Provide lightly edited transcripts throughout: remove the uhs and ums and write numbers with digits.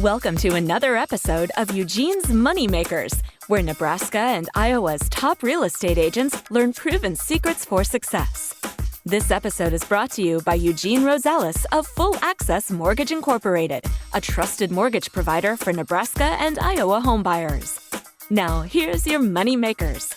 Welcome to another episode of Eugene's Moneymakers, where Nebraska and Iowa's top real estate agents learn proven secrets for success. This episode is brought to you by Eugene Rosales of Full Access Mortgage Incorporated, a trusted mortgage provider for Nebraska and Iowa homebuyers. Now, here's your Moneymakers.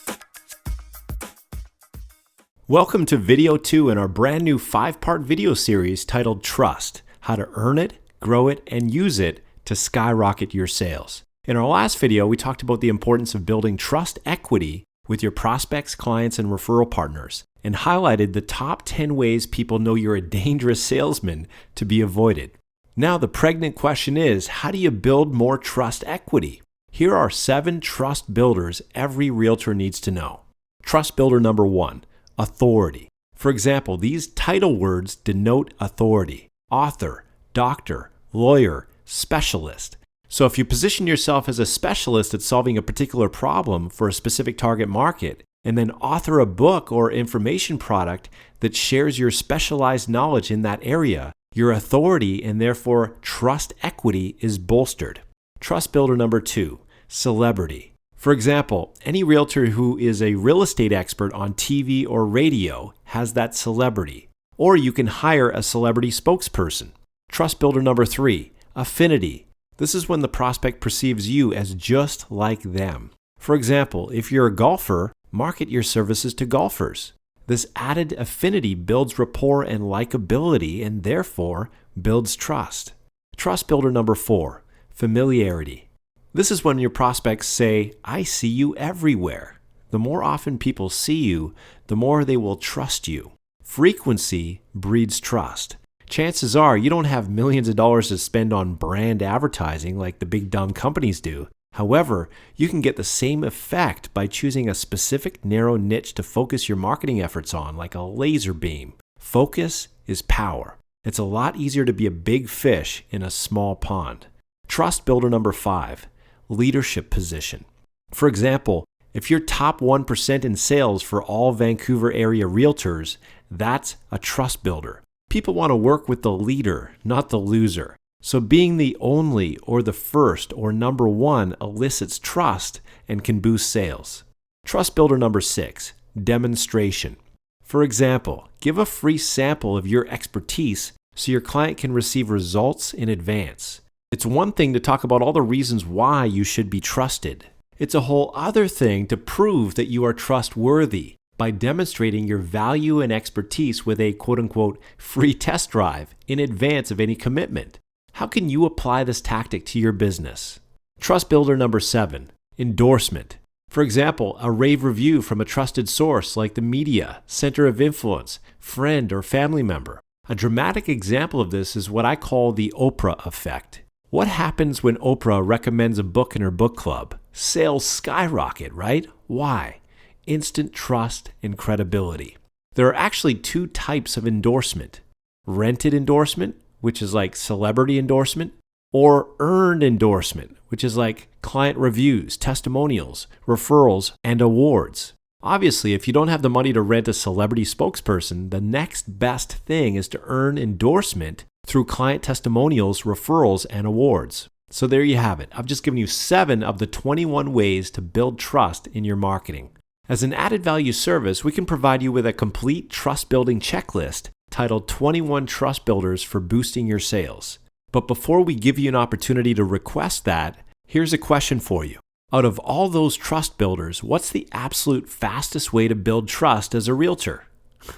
Welcome to video 2 in our brand new 5-part video series titled Trust: How to Earn It, Grow It, and Use It to Skyrocket Your Sales. In our last video, we talked about the importance of building trust equity with your prospects, clients, and referral partners, and highlighted the top 10 ways people know you're a dangerous salesman to be avoided. Now, the pregnant question is, how do you build more trust equity? Here are 7 trust builders every realtor needs to know. Trust builder number 1, authority. For example, these title words denote authority: author, doctor, lawyer, specialist. So if you position yourself as a specialist at solving a particular problem for a specific target market, and then author a book or information product that shares your specialized knowledge in that area, your authority and therefore trust equity is bolstered. Trust builder number 2, celebrity. For example, any realtor who is a real estate expert on TV or radio has that celebrity. Or you can hire a celebrity spokesperson. Trust builder number 3, affinity. This is when the prospect perceives you as just like them. For example, if you're a golfer, market your services to golfers. This added affinity builds rapport and likability and therefore builds trust. Trust builder number 4, familiarity. This is when your prospects say, "I see you everywhere." The more often people see you, the more they will trust you. Frequency breeds trust. Chances are you don't have millions of dollars to spend on brand advertising like the big dumb companies do. However, you can get the same effect by choosing a specific narrow niche to focus your marketing efforts on, like a laser beam. Focus is power. It's a lot easier to be a big fish in a small pond. Trust builder number 5, leadership position. For example, if you're top 1% in sales for all Vancouver area realtors, that's a trust builder. People want to work with the leader, not the loser. So being the only or the first or number 1 elicits trust and can boost sales. Trust builder number 6, demonstration. For example, give a free sample of your expertise so your client can receive results in advance. It's one thing to talk about all the reasons why you should be trusted. It's a whole other thing to prove that you are trustworthy by demonstrating your value and expertise with a quote-unquote free test drive in advance of any commitment. How can you apply this tactic to your business? Trust builder number 7, endorsement. For example, a rave review from a trusted source like the media, center of influence, friend, or family member. A dramatic example of this is what I call the Oprah effect. What happens when Oprah recommends a book in her book club? Sales skyrocket, right? Why? Instant trust and credibility. There are actually 2 types of endorsement: rented endorsement, which is like celebrity endorsement, or earned endorsement, which is like client reviews, testimonials, referrals, and awards. Obviously, if you don't have the money to rent a celebrity spokesperson, the next best thing is to earn endorsement through client testimonials, referrals, and awards. So there you have it. I've just given you 7 of the 21 ways to build trust in your marketing. As an added value service, we can provide you with a complete trust building checklist titled 21 Trust Builders for Boosting Your Sales. But before we give you an opportunity to request that, here's a question for you. Out of all those trust builders, what's the absolute fastest way to build trust as a realtor?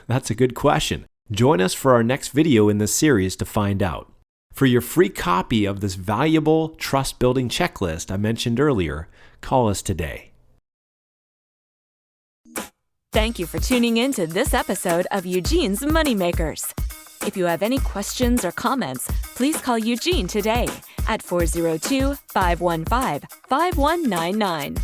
That's a good question. Join us for our next video in this series to find out. For your free copy of this valuable trust building checklist I mentioned earlier, call us today. Thank you for tuning in to this episode of Eugene's Moneymakers. If you have any questions or comments, please call Eugene today at 402-515-5199.